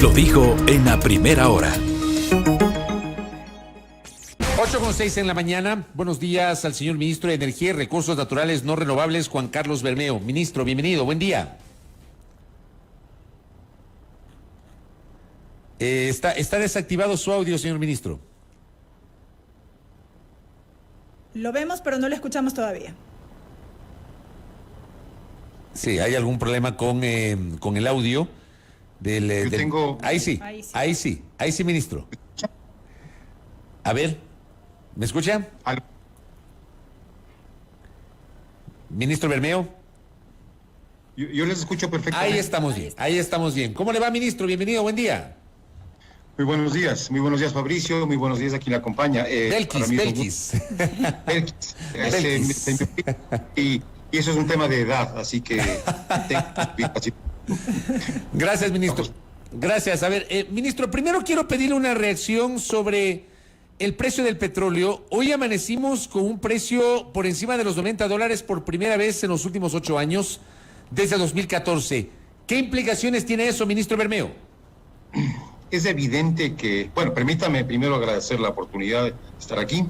Lo dijo en la primera hora. 8:06 en la mañana. Buenos días al señor ministro de Energía y Recursos Naturales No Renovables, Juan Carlos Bermeo. Ministro, bienvenido, buen día. Está desactivado su audio, señor ministro. Lo vemos, pero no lo escuchamos todavía. Sí, hay algún problema con el audio del. Tengo... Ahí sí, ministro. A ver, ¿me escucha? Ministro Bermeo. Yo les escucho perfectamente. Ahí estamos bien. ¿Cómo le va, ministro? Bienvenido, buen día. Muy buenos días, Fabricio, muy buenos días a quien la acompaña. Belkis. Y eso es un tema de edad, así que... Gracias, ministro. Gracias. A ver, ministro, primero quiero pedirle una reacción sobre el precio del petróleo. Hoy amanecimos con un precio por encima de los $90 por primera vez en los últimos 8 años, desde 2014. ¿Qué implicaciones tiene eso, ministro Bermeo? Es evidente que, bueno, permítame primero agradecer la oportunidad de estar aquí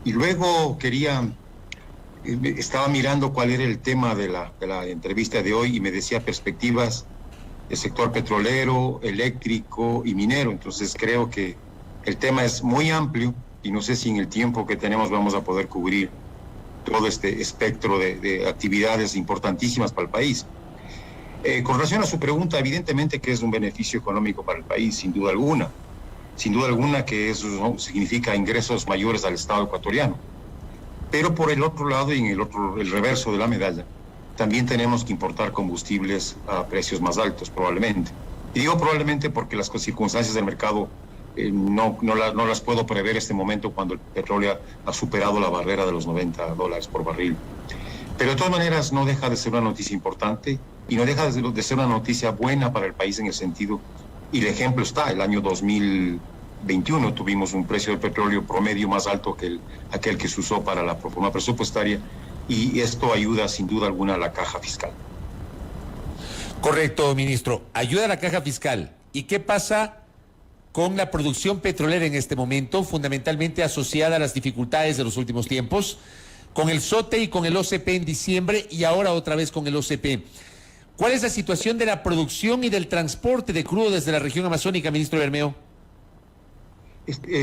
y luego estaba mirando cuál era el tema de la entrevista de hoy y me decía perspectivas del sector petrolero, eléctrico y minero. Entonces creo que el tema es muy amplio y no sé si en el tiempo que tenemos vamos a poder cubrir todo este espectro de actividades importantísimas para el país. Con relación a su pregunta, evidentemente que es un beneficio económico para el país, sin duda alguna. Sin duda alguna que eso significa ingresos mayores al Estado ecuatoriano. Pero por el otro lado y en el reverso de la medalla, también tenemos que importar combustibles a precios más altos, probablemente. Y digo probablemente porque las circunstancias del mercado no las puedo prever en este momento cuando el petróleo ha superado la barrera de los $90 por barril. Pero de todas maneras no deja de ser una noticia importante y no deja de ser una noticia buena para el país en el sentido, y el ejemplo está, el año 2021 tuvimos un precio del petróleo promedio más alto que aquel que se usó para la reforma presupuestaria y esto ayuda sin duda alguna a la caja fiscal. Correcto, ministro. Ayuda a la caja fiscal. ¿Y qué pasa con la producción petrolera en este momento, fundamentalmente asociada a las dificultades de los últimos tiempos, con el SOTE y con el OCP en diciembre y ahora otra vez con el OCP? ¿Cuál es la situación de la producción y del transporte de crudo desde la región amazónica, ministro Bermeo?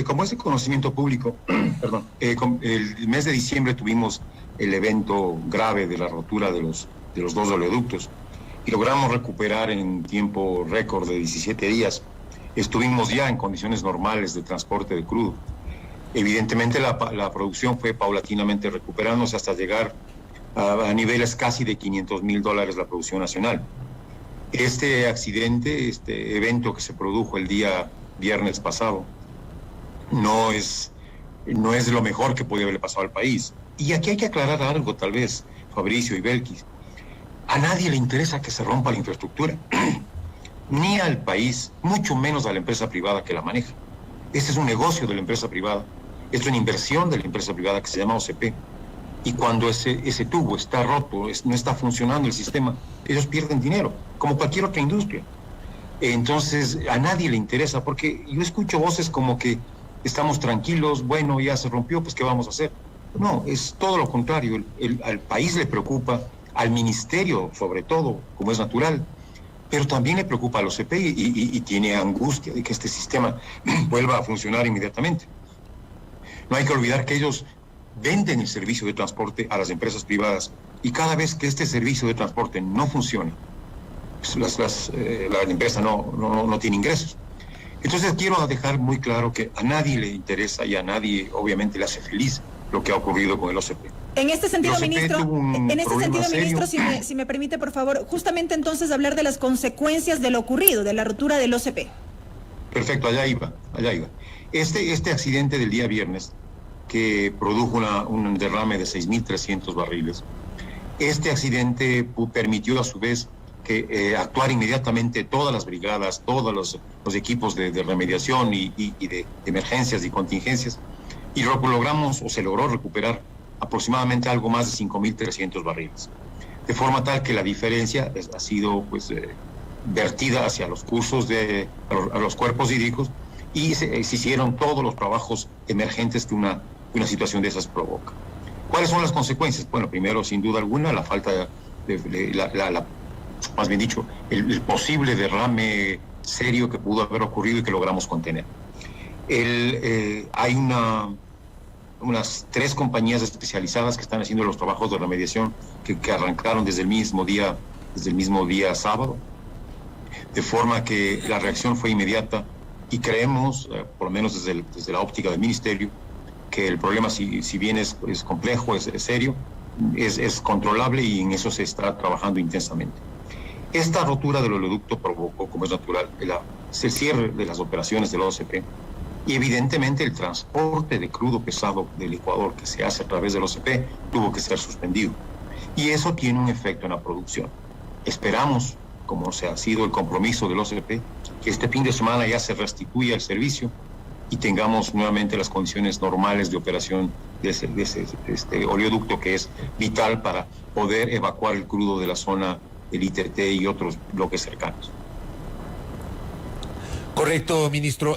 Como es de conocimiento público, perdón, el mes de diciembre tuvimos el evento grave de la rotura de los 2 oleoductos y logramos recuperar en tiempo récord de 17 días. Estuvimos ya en condiciones normales de transporte de crudo. Evidentemente la producción fue paulatinamente recuperándose hasta llegar a niveles casi de $500,000 la producción nacional. Este accidente, este evento que se produjo el día viernes pasado, no es lo mejor que puede haberle pasado al país. Y aquí hay que aclarar algo, tal vez, Fabricio y Belkis. A nadie le interesa que se rompa la infraestructura, ni al país, mucho menos a la empresa privada que la maneja. Este es un negocio de la empresa privada, es una inversión de la empresa privada que se llama OCP. Y cuando ese tubo está roto, no está funcionando el sistema, ellos pierden dinero, como cualquier otra industria. Entonces, a nadie le interesa, porque yo escucho voces como que estamos tranquilos, bueno, ya se rompió, pues ¿qué vamos a hacer? No, es todo lo contrario. Al país le preocupa, al ministerio sobre todo, como es natural, pero también le preocupa al OCP y tiene angustia de que este sistema vuelva a funcionar inmediatamente. No hay que olvidar que ellos venden el servicio de transporte a las empresas privadas y cada vez que este servicio de transporte no funciona, pues la empresa no tiene ingresos. Entonces quiero dejar muy claro que a nadie le interesa y a nadie obviamente le hace feliz lo que ha ocurrido con el OCP. En este sentido, ministro, si me permite, por favor, justamente entonces hablar de las consecuencias de lo ocurrido, de la ruptura del OCP. Perfecto, allá iba. Este accidente del día viernes, que produjo un derrame de 6.300 barriles, este accidente permitió a su vez que actuar inmediatamente todas las brigadas, todos los equipos de remediación y de emergencias y contingencias, y logramos o se logró recuperar aproximadamente algo más de 5.300 barriles. De forma tal que la diferencia ha sido pues vertida hacia los cursos a los cuerpos hídricos, y se hicieron todos los trabajos emergentes que una situación de esas provoca. ¿Cuáles son las consecuencias? Bueno, primero, sin duda alguna, la falta más bien dicho, el posible derrame serio que pudo haber ocurrido y que logramos contener. Hay unas 3 compañías especializadas que están haciendo los trabajos de remediación que arrancaron desde el mismo día sábado, de forma que la reacción fue inmediata, y creemos, por lo menos desde la óptica del Ministerio, que el problema, si bien es complejo, es serio, es controlable, y en eso se está trabajando intensamente. Esta rotura del oleoducto provocó, como es natural, el cierre de las operaciones del OCP, y evidentemente el transporte de crudo pesado del Ecuador que se hace a través del OCP tuvo que ser suspendido. Y eso tiene un efecto en la producción. Esperamos, como se ha sido el compromiso del OCP, que este fin de semana ya se restituya el servicio y tengamos nuevamente las condiciones normales de operación de este oleoducto, que es vital para poder evacuar el crudo de la zona del ITT y otros bloques cercanos. Correcto, ministro.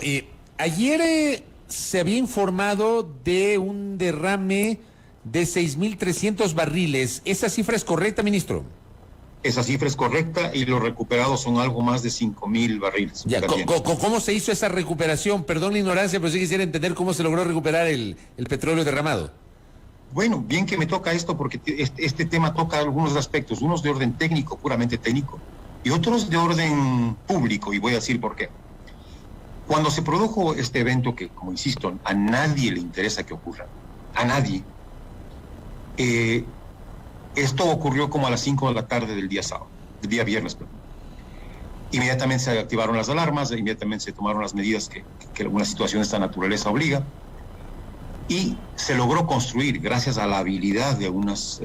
Ayer se había informado de un derrame de 6.300 barriles. ¿Esa cifra es correcta, ministro? Esa cifra es correcta, y los recuperados son algo más de 5.000 barriles. Ya, ¿cómo se hizo esa recuperación? Perdón la ignorancia, pero sí quisiera entender cómo se logró recuperar el petróleo derramado. Bueno, bien que me toca esto, porque este tema toca algunos aspectos, unos de orden técnico, puramente técnico, y otros de orden público, y voy a decir por qué. Cuando se produjo este evento, que, como insisto, a nadie le interesa que ocurra, a nadie, esto ocurrió como a las 5 de la tarde del día viernes. Inmediatamente se activaron las alarmas, inmediatamente se tomaron las medidas que una situación de esta naturaleza obliga, y se logró construir, gracias a la habilidad de algunos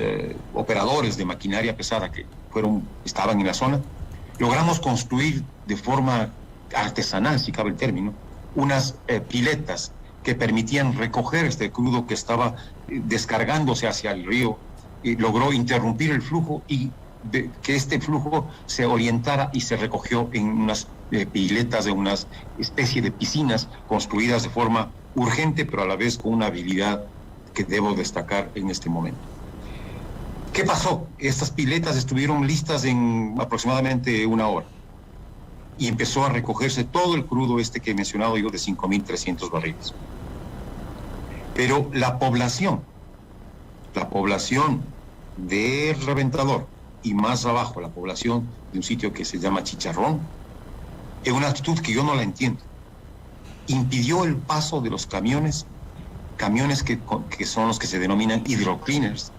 operadores de maquinaria pesada que estaban en la zona, logramos construir de forma artesanal, si cabe el término, unas piletas que permitían recoger este crudo que estaba descargándose hacia el río, y logró interrumpir el flujo y que este flujo se orientara y se recogió en unas piletas de una especie de piscinas construidas de forma urgente, pero a la vez con una habilidad que debo destacar en este momento. ¿Qué pasó? Estas piletas estuvieron listas en aproximadamente 1 hora, y empezó a recogerse todo el crudo que he mencionado yo, de 5.300 barriles. Pero la población de Reventador, y más abajo la población de un sitio que se llama Chicharrón, en una actitud que yo no la entiendo, impidió el paso de los camiones que son los que se denominan hydrocleaners,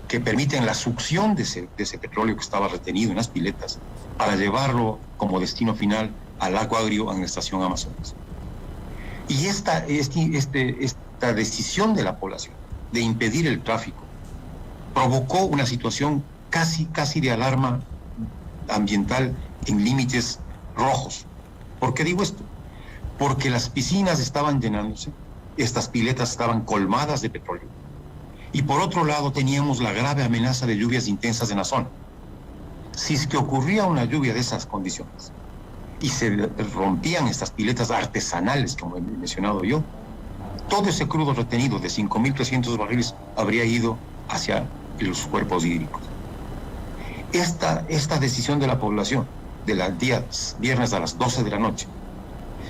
que permiten la succión de ese petróleo que estaba retenido en las piletas para llevarlo como destino final al lago Agrio, en la estación Amazonas. Y esta decisión de la población de impedir el tráfico provocó una situación casi de alarma ambiental en límites rojos. ¿Por qué digo esto? Porque las piscinas estaban llenándose, estas piletas estaban colmadas de petróleo, y por otro lado teníamos la grave amenaza de lluvias intensas en la zona. Si es que ocurría una lluvia de esas condiciones y se rompían estas piletas artesanales, como he mencionado yo, todo ese crudo retenido de 5.300 barriles habría ido hacia los cuerpos hídricos. Esta decisión de la población del día viernes a las 12 de la noche,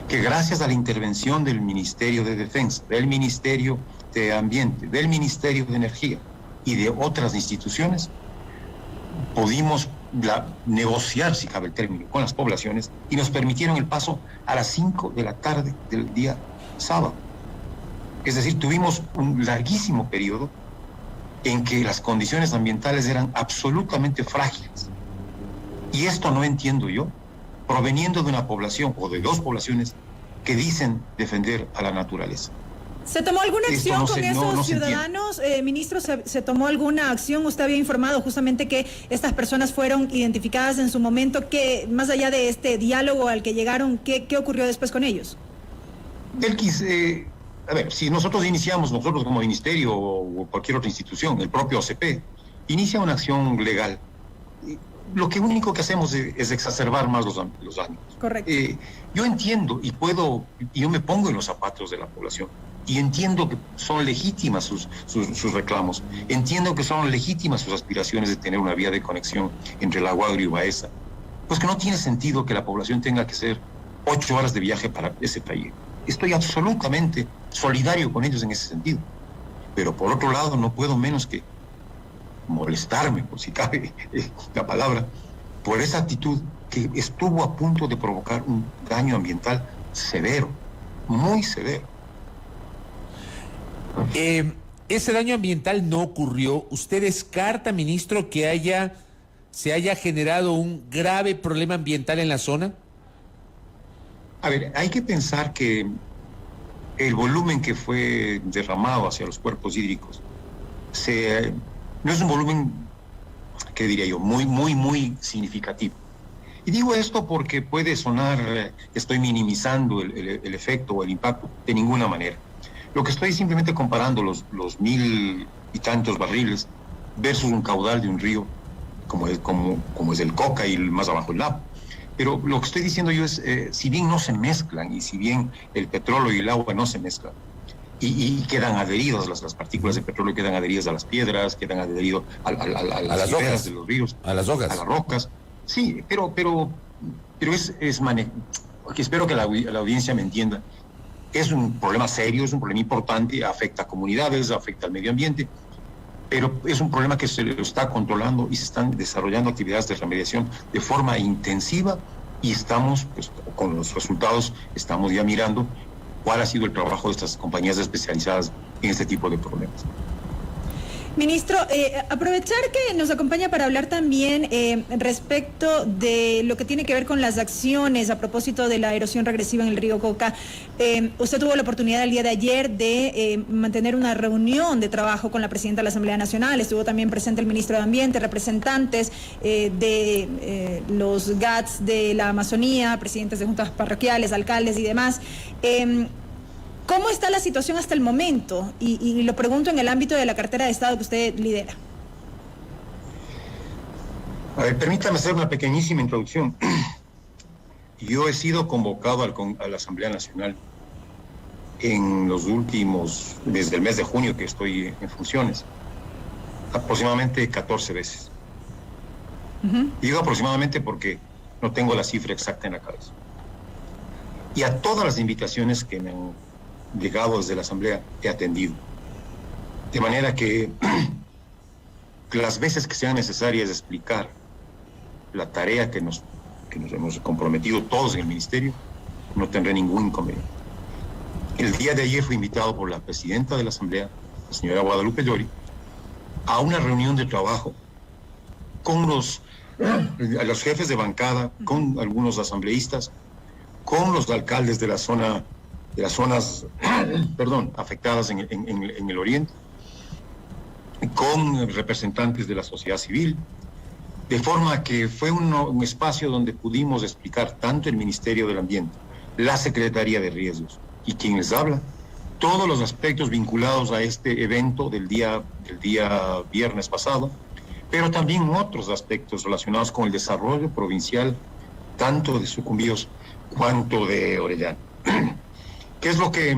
que gracias a la intervención del Ministerio de Defensa, del Ministerio de Ambiente, del Ministerio de Energía y de otras instituciones, pudimos negociar, si cabe el término, con las poblaciones, y nos permitieron el paso a las 5 de la tarde del día sábado. Es decir, tuvimos un larguísimo periodo en que las condiciones ambientales eran absolutamente frágiles. Y esto no entiendo yo, proveniendo de una población o de 2 poblaciones que dicen defender a la naturaleza. ¿Se tomó alguna acción con esos ciudadanos? Ministro, ¿se tomó alguna acción? Usted había informado justamente que estas personas fueron identificadas en su momento. ¿Qué, más allá de este diálogo al que llegaron, qué ocurrió después con ellos? A ver, si nosotros como ministerio o cualquier otra institución, el propio OCP, inicia una acción legal lo que único que hacemos es exacerbar más los ánimos. Correcto. Yo entiendo y yo me pongo en los zapatos de la población y entiendo que son legítimas sus reclamos, entiendo que son legítimas sus aspiraciones de tener una vía de conexión entre La Guagrio y Baeza, pues que no tiene sentido que la población tenga que hacer 8 horas de viaje para ese trayecto. Estoy absolutamente solidario con ellos en ese sentido, pero por otro lado no puedo menos que molestarme, por si cabe la palabra, por esa actitud que estuvo a punto de provocar un daño ambiental severo, muy severo. Ese daño ambiental no ocurrió. ¿Usted descarta, ministro, que se haya generado un grave problema ambiental en la zona? A ver, hay que pensar que el volumen que fue derramado hacia los cuerpos hídricos no es un volumen, ¿qué diría yo?, muy significativo. Y digo esto porque puede sonar que estoy minimizando el efecto o el impacto, de ninguna manera. Lo que estoy simplemente comparando los 1.000 y tantos barriles versus un caudal de un río como es el Coca y más abajo el Lapo. Pero lo que estoy diciendo yo es, si bien no se mezclan y si bien el petróleo y el agua no se mezclan, y quedan adheridas, las partículas de petróleo quedan adheridas a las piedras, quedan adheridas a las rocas de los ríos, a las rocas. Sí, pero espero que la audiencia me entienda. Es un problema serio, es un problema importante, afecta a comunidades, afecta al medio ambiente, pero es un problema que se lo está controlando y se están desarrollando actividades de remediación de forma intensiva y estamos, pues, con los resultados, estamos ya mirando cuál ha sido el trabajo de estas compañías especializadas en este tipo de problemas. Ministro, aprovechar que nos acompaña para hablar también respecto de lo que tiene que ver con las acciones a propósito de la erosión regresiva en el río Coca. Usted tuvo la oportunidad el día de ayer de mantener una reunión de trabajo con la presidenta de la Asamblea Nacional. Estuvo también presente el ministro de Ambiente, representantes de los GATS de la Amazonía, presidentes de juntas parroquiales, alcaldes y demás. ¿Cómo está la situación hasta el momento? Y lo pregunto en el ámbito de la cartera de Estado que usted lidera. A ver, permítame hacer una pequeñísima introducción. Yo he sido convocado a la Asamblea Nacional en los últimos, desde el mes de junio que estoy en funciones, aproximadamente 14 veces. Digo aproximadamente porque no tengo la cifra exacta en la cabeza. Y a todas las invitaciones que me han llegado desde la Asamblea he atendido. De manera que las veces que sean necesarias explicar la tarea que nos hemos comprometido todos en el Ministerio, no tendré ningún inconveniente. El día de ayer fui invitado por la presidenta de la Asamblea, la señora Guadalupe Llori, a una reunión de trabajo con los jefes de bancada, con algunos asambleístas, con los alcaldes de las zonas afectadas en el oriente, con representantes de la sociedad civil, de forma que fue un espacio donde pudimos explicar tanto el Ministerio del Ambiente, la Secretaría de Riesgos y quien les habla, todos los aspectos vinculados a este evento del día viernes pasado, pero también otros aspectos relacionados con el desarrollo provincial, tanto de Sucumbíos cuanto de Orellana. ¿Qué es lo que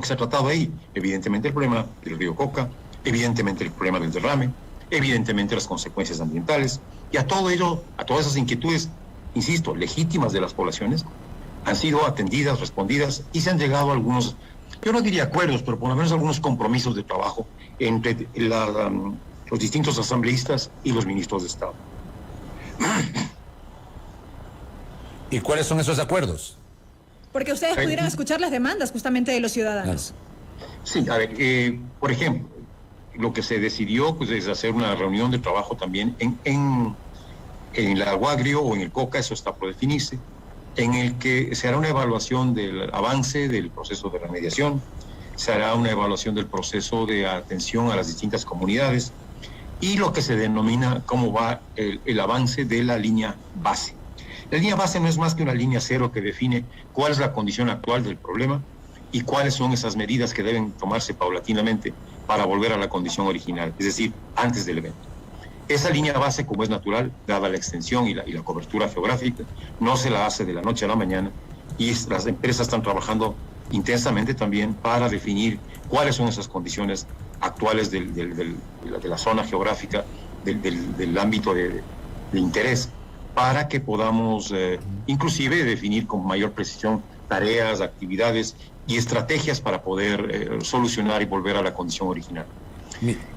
se ha tratado ahí? Evidentemente el problema del río Coca, evidentemente el problema del derrame, evidentemente las consecuencias ambientales, y a todo ello, a todas esas inquietudes, insisto, legítimas de las poblaciones, han sido atendidas, respondidas, y se han llegado a algunos, yo no diría acuerdos, pero por lo menos algunos compromisos de trabajo entre los distintos asambleístas y los ministros de Estado. ¿Y cuáles son esos acuerdos? Porque ustedes pudieran escuchar las demandas justamente de los ciudadanos. Sí, a ver, por ejemplo, lo que se decidió pues, es hacer una reunión de trabajo también en la Guagrio o en el Coca, eso está por definirse, en el que se hará una evaluación del avance del proceso de remediación, se hará una evaluación del proceso de atención a las distintas comunidades y lo que se denomina cómo va el avance de la línea base. La línea base no es más que una línea cero que define cuál es la condición actual del problema y cuáles son esas medidas que deben tomarse paulatinamente para volver a la condición original, es decir, antes del evento. Esa línea base, como es natural, dada la extensión y la cobertura geográfica, no se la hace de la noche a la mañana, y las empresas están trabajando intensamente también para definir cuáles son esas condiciones actuales de la zona geográfica, del ámbito de interés, para que podamos inclusive definir con mayor precisión tareas, actividades y estrategias para poder solucionar y volver a la condición original.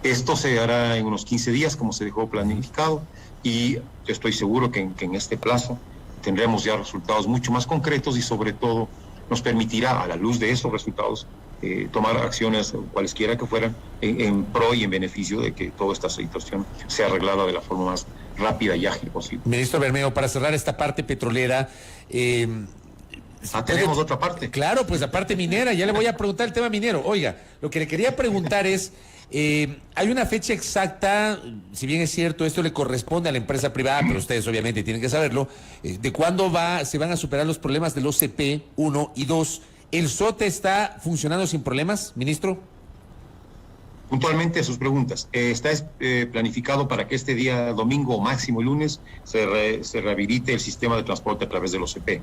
Esto se hará en unos 15 días, como se dejó planificado, y yo estoy seguro que en este plazo tendremos ya resultados mucho más concretos, y sobre todo nos permitirá, a la luz de esos resultados, tomar acciones, cualesquiera que fueran, en pro y en beneficio de que toda esta situación sea arreglada de la forma más rápida y ágil posible. Ministro Bermeo, para cerrar esta parte petrolera... tenemos otra parte. Claro, pues la parte minera, ya le voy a preguntar el tema minero. Oiga, lo que le quería preguntar es, hay una fecha exacta, si bien es cierto, esto le corresponde a la empresa privada, pero ustedes obviamente tienen que saberlo, de cuándo se van a superar los problemas del OCP 1 y 2. ¿El SOTE está funcionando sin problemas, ministro? Puntualmente sus preguntas. Está planificado para que este día domingo o máximo lunes se rehabilite el sistema de transporte a través del OCP.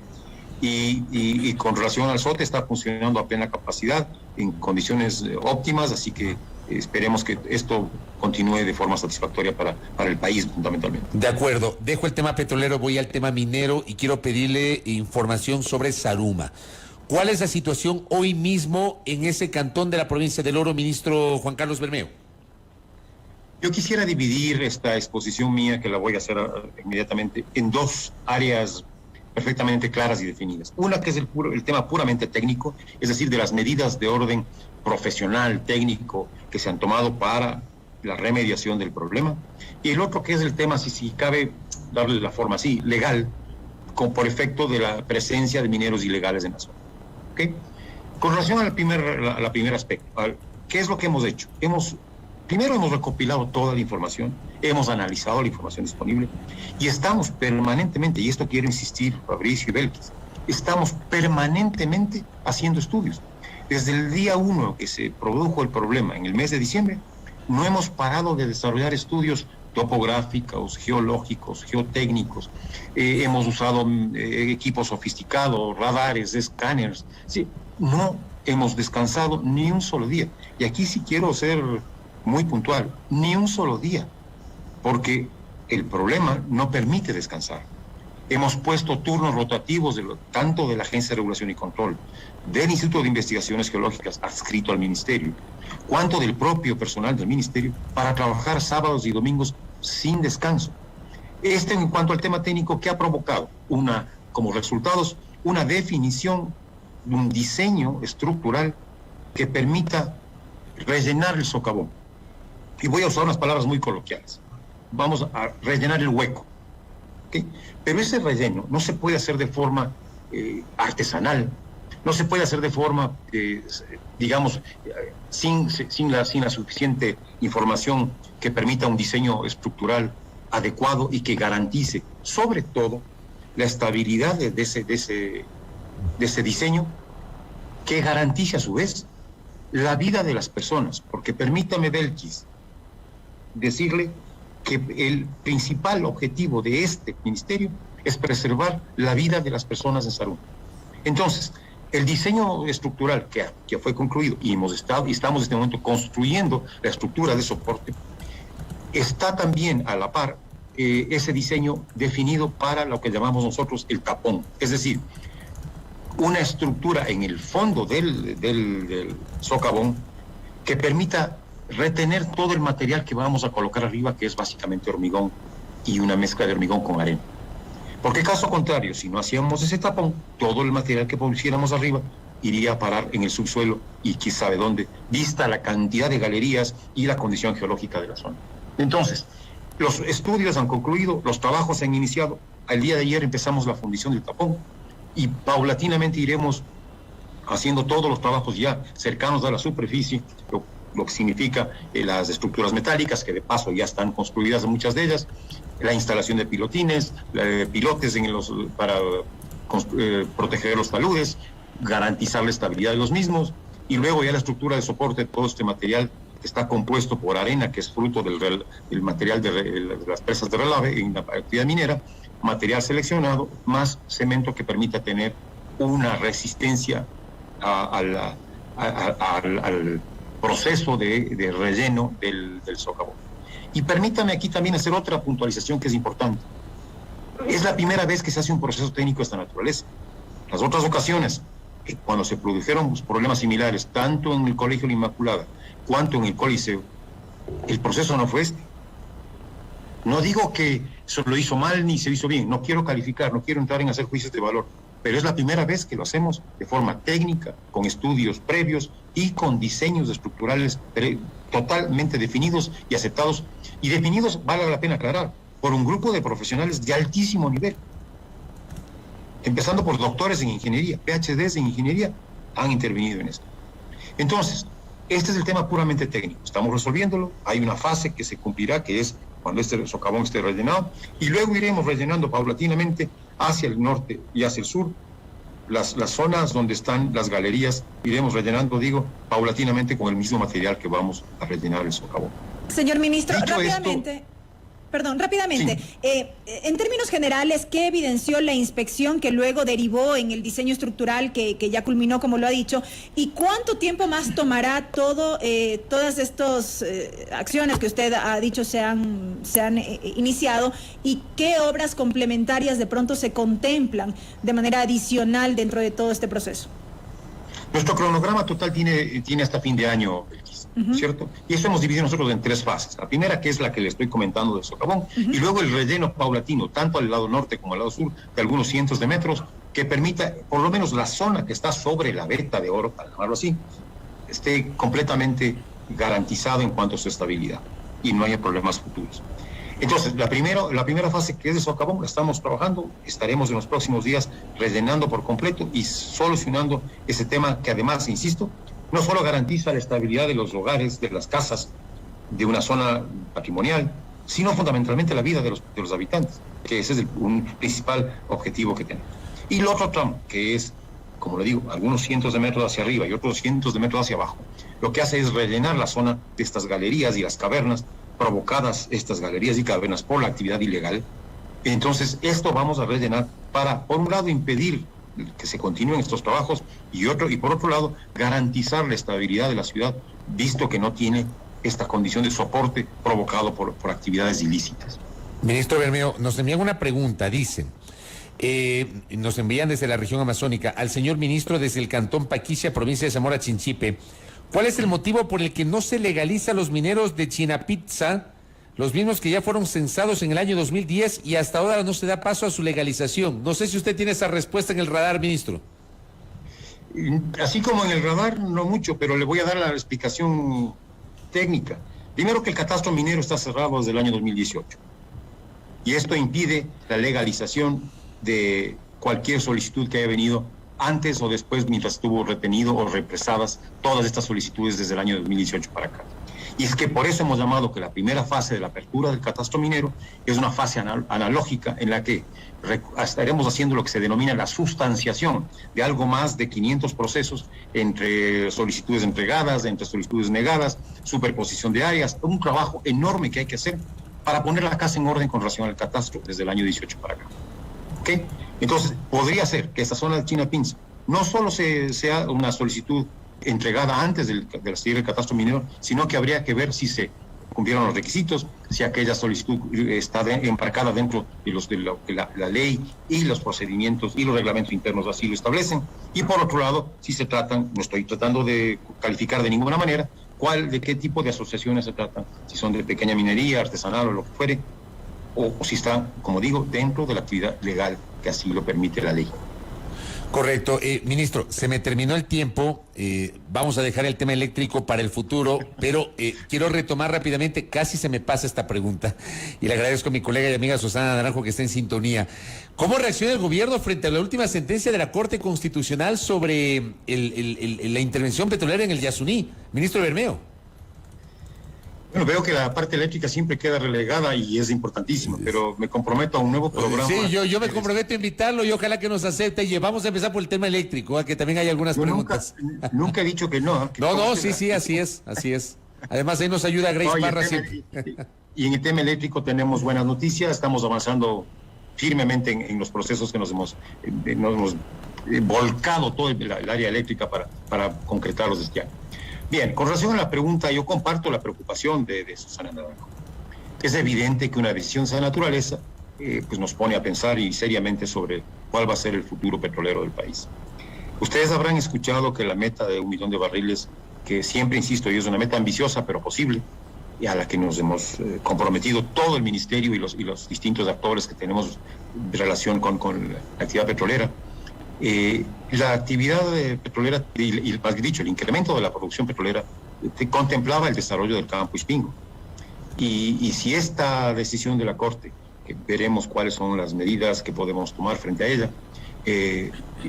Y con relación al SOTE, está funcionando a plena capacidad, en condiciones óptimas, así que esperemos que esto continúe de forma satisfactoria para el país, fundamentalmente. De acuerdo. Dejo el tema petrolero, voy al tema minero y quiero pedirle información sobre Zaruma. ¿Cuál es la situación hoy mismo en ese cantón de la provincia del Oro, ministro Juan Carlos Bermeo? Yo quisiera dividir esta exposición mía, que la voy a hacer inmediatamente, en dos áreas perfectamente claras y definidas. Una que es el tema puramente técnico, es decir, de las medidas de orden profesional, técnico, que se han tomado para la remediación del problema. Y el otro que es el tema, si cabe darle la forma así, legal, por efecto de la presencia de mineros ilegales en la zona. ¿Okay? Con relación al primer aspecto, ¿qué es lo que hemos hecho? Primero hemos recopilado toda la información, hemos analizado la información disponible y estamos permanentemente, y esto quiero insistir, Fabricio y Belkis, estamos permanentemente haciendo estudios. Desde el día 1 que se produjo el problema, en el mes de diciembre, no hemos parado de desarrollar estudios topográficos, geológicos, geotécnicos. Hemos usado equipos sofisticados, radares, escáneres. Sí, no hemos descansado ni un solo día. Y aquí sí quiero ser muy puntual, ni un solo día, porque el problema no permite descansar. Hemos puesto turnos rotativos tanto de la Agencia de Regulación y Control, del Instituto de Investigaciones Geológicas adscrito al Ministerio, cuanto del propio personal del Ministerio, para trabajar sábados y domingos sin descanso. En cuanto al tema técnico, ¿qué ha provocado? Como resultados, una definición, un diseño estructural que permita rellenar el socavón. Y voy a usar unas palabras muy coloquiales. Vamos a rellenar el hueco. ¿Okay? Pero ese relleno no se puede hacer de forma artesanal, no se puede hacer de forma, digamos, sin la suficiente información que permita un diseño estructural adecuado y que garantice, sobre todo, la estabilidad de ese diseño, que garantice a su vez la vida de las personas. Porque permítame, Belkis, decirle que el principal objetivo de este ministerio es preservar la vida de las personas en Zaruma. Entonces, el diseño estructural que fue concluido y estamos en este momento construyendo la estructura de soporte, está también a la par ese diseño definido para lo que llamamos nosotros el tapón, es decir, una estructura en el fondo del socavón que permita retener todo el material que vamos a colocar arriba, que es básicamente hormigón y una mezcla de hormigón con arena. Porque caso contrario, si no hacíamos ese tapón, todo el material que pusiéramos arriba iría a parar en el subsuelo y quién sabe dónde, vista la cantidad de galerías y la condición geológica de la zona. Entonces, los estudios han concluido, los trabajos se han iniciado. Al día de ayer empezamos la fundición del tapón y paulatinamente iremos haciendo todos los trabajos ya cercanos a la superficie, lo que significa las estructuras metálicas, que de paso ya están construidas muchas de ellas, la instalación de pilotines, pilotes para proteger los taludes, garantizar la estabilidad de los mismos, y luego ya la estructura de soporte de todo este material que está compuesto por arena, que es fruto del material de las presas de relave en la actividad minera, material seleccionado, más cemento que permita tener una resistencia al proceso de relleno del socavón. Y permítame aquí también hacer otra puntualización que es importante. Es la primera vez que se hace un proceso técnico de esta naturaleza. Las otras ocasiones, cuando se produjeron problemas similares, tanto en el Colegio La Inmaculada cuanto en el Coliseo, el proceso no fue este. No digo que se lo hizo mal ni se hizo bien, no quiero calificar, no quiero entrar en hacer juicios de valor, pero es la primera vez que lo hacemos de forma técnica, con estudios previos y con diseños estructurales totalmente definidos y aceptados, y definidos, vale la pena aclarar, por un grupo de profesionales de altísimo nivel, empezando por doctores en ingeniería, PhDs en ingeniería, han intervenido en esto. Entonces, este es el tema puramente técnico, estamos resolviéndolo, hay una fase que se cumplirá, que es cuando este socavón esté rellenado, y luego iremos rellenando paulatinamente hacia el norte y hacia el sur, las zonas donde están las galerías, iremos rellenando, paulatinamente con el mismo material que vamos a rellenar el socavón. Señor ministro, rápidamente, Sí. En términos generales, ¿qué evidenció la inspección que luego derivó en el diseño estructural que ya culminó, como lo ha dicho? ¿Y cuánto tiempo más tomará todas estas acciones que usted ha dicho se han iniciado? ¿Y qué obras complementarias de pronto se contemplan de manera adicional dentro de todo este proceso? Nuestro cronograma total tiene hasta fin de año, ¿cierto? Y eso hemos dividido nosotros en 3 fases. La primera, que es la que le estoy comentando del socavón, y luego el relleno paulatino, tanto al lado norte como al lado sur, de algunos cientos de metros, que permita, por lo menos la zona que está sobre la veta de oro, para llamarlo así, esté completamente garantizado en cuanto a su estabilidad y no haya problemas futuros. Entonces, la primera fase, que es de socavón, la estamos trabajando, estaremos en los próximos días rellenando por completo y solucionando ese tema que además, insisto, no solo garantiza la estabilidad de los hogares, de las casas, de una zona patrimonial, sino fundamentalmente la vida de los habitantes, que ese es un principal objetivo que tenemos. Y el otro tramo, que es, como le digo, algunos cientos de metros hacia arriba y otros cientos de metros hacia abajo, lo que hace es rellenar la zona de estas galerías y las cavernas, provocadas estas galerías y cavernas por la actividad ilegal. Entonces, esto vamos a rellenar para, por un lado, impedir que se continúen estos trabajos y por otro lado, garantizar la estabilidad de la ciudad, visto que no tiene esta condición de soporte provocado por actividades ilícitas. Ministro Bermeo, nos envían una pregunta, dicen, nos envían desde la región amazónica al señor ministro desde el cantón Paquicia, provincia de Zamora Chinchipe. ¿Cuál es el motivo por el que no se legaliza a los mineros de Chinapitza, los mismos que ya fueron censados en el año 2010 y hasta ahora no se da paso a su legalización? No sé si usted tiene esa respuesta en el radar, ministro. Así como en el radar, no mucho, pero le voy a dar la explicación técnica. Primero, que el catastro minero está cerrado desde el año 2018 y esto impide la legalización de cualquier solicitud que haya venido antes o después, mientras estuvo retenido o represadas todas estas solicitudes desde el año 2018 para acá. Y es que por eso hemos llamado que la primera fase de la apertura del catastro minero es una fase analógica en la que estaremos haciendo lo que se denomina la sustanciación de algo más de 500 procesos entre solicitudes entregadas, entre solicitudes negadas, superposición de áreas, un trabajo enorme que hay que hacer para poner la casa en orden con relación al catastro desde el año 18 para acá. ¿Ok? Entonces, podría ser que esta zona de Chinapinza no solo sea una solicitud entregada antes de seguir el catastro minero, sino que habría que ver si se cumplieron los requisitos, si aquella solicitud está embarcada dentro de lo que la ley y los procedimientos y los reglamentos internos así lo establecen. Y por otro lado, si se tratan, no estoy tratando de calificar de ninguna manera, de qué tipo de asociaciones se tratan, si son de pequeña minería, artesanal o lo que fuere, o si están, como digo, dentro de la actividad legal que así lo permite la ley. Correcto. Ministro, se me terminó el tiempo, vamos a dejar el tema eléctrico para el futuro, pero quiero retomar rápidamente, casi se me pasa esta pregunta, y le agradezco a mi colega y amiga Susana Naranjo que está en sintonía. ¿Cómo reacciona el gobierno frente a la última sentencia de la Corte Constitucional sobre la intervención petrolera en el Yasuní? Ministro Bermeo. Bueno, veo que la parte eléctrica siempre queda relegada y es importantísima, pero me comprometo a un nuevo programa. Sí, yo me comprometo a invitarlo y ojalá que nos acepte. Y vamos a empezar por el tema eléctrico, que también hay algunas preguntas. Nunca he dicho que no. No, sí, así es. Además, ahí nos ayuda Grace Parra. Y en el tema eléctrico tenemos buenas noticias, estamos avanzando firmemente en los procesos que nos hemos volcado todo el área eléctrica para concretarlos este año. Bien, con relación a la pregunta, yo comparto la preocupación de Susana Naranjo. Es evidente que una decisión de esa naturaleza pues nos pone a pensar y seriamente sobre cuál va a ser el futuro petrolero del país. Ustedes habrán escuchado que la meta de 1 millón de barriles, que siempre insisto, y es una meta ambiciosa pero posible, y a la que nos hemos comprometido todo el ministerio y los distintos actores que tenemos relación con la actividad petrolera. La actividad petrolera, y más dicho, el incremento de la producción petrolera contemplaba el desarrollo del campo Ispingo. Y si esta decisión de la Corte, que veremos cuáles son las medidas que podemos tomar frente a ella,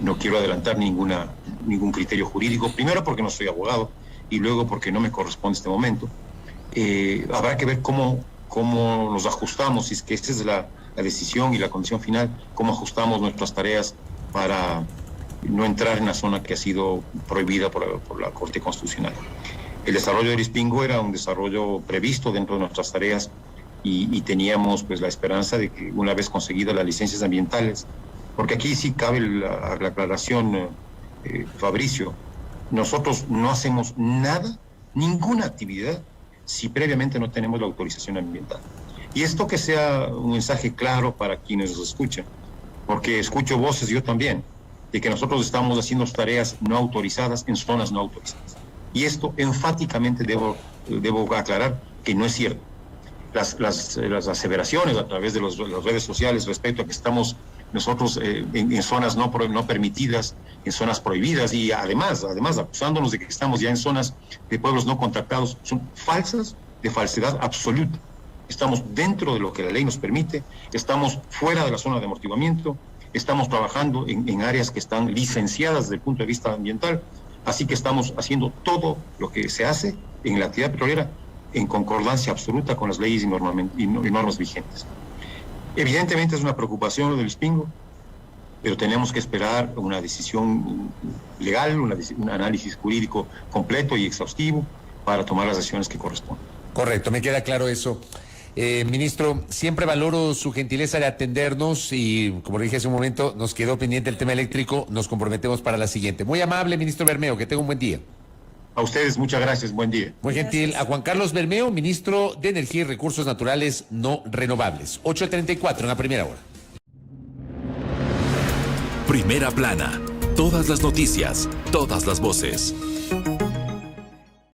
no quiero adelantar ningún criterio jurídico, primero porque no soy abogado y luego porque no me corresponde este momento. Habrá que ver cómo nos ajustamos, si es que esa es la decisión y la condición final, cómo ajustamos nuestras tareas para no entrar en la zona que ha sido prohibida por la Corte Constitucional. El desarrollo del Ispingo era un desarrollo previsto dentro de nuestras tareas y teníamos pues la esperanza de que una vez conseguidas las licencias ambientales, porque aquí sí cabe la aclaración, Fabricio, nosotros no hacemos nada, ninguna actividad, si previamente no tenemos la autorización ambiental. Y esto que sea un mensaje claro para quienes nos escuchan, porque escucho voces, yo también, de que nosotros estamos haciendo tareas no autorizadas en zonas no autorizadas. Y esto enfáticamente debo aclarar que no es cierto. Las aseveraciones a través de las redes sociales respecto a que estamos nosotros en zonas no permitidas, en zonas prohibidas y además acusándonos de que estamos ya en zonas de pueblos no contactados, son falsas, de falsedad absoluta. Estamos dentro de lo que la ley nos permite, estamos fuera de la zona de amortiguamiento, estamos trabajando en áreas que están licenciadas desde el punto de vista ambiental, así que estamos haciendo todo lo que se hace en la actividad petrolera en concordancia absoluta con las leyes y normas vigentes. Evidentemente es una preocupación lo del Ispingo, pero tenemos que esperar una decisión legal, un análisis jurídico completo y exhaustivo para tomar las decisiones que corresponden. Correcto, me queda claro eso. Ministro, siempre valoro su gentileza de atendernos y, como dije hace un momento, nos quedó pendiente el tema eléctrico, nos comprometemos para la siguiente. Muy amable, ministro Bermeo, que tenga un buen día. A ustedes, muchas gracias, buen día. Muy gentil. A Juan Carlos Bermeo, ministro de Energía y Recursos Naturales No Renovables. 8:34 en la primera hora. Primera plana. Todas las noticias, todas las voces.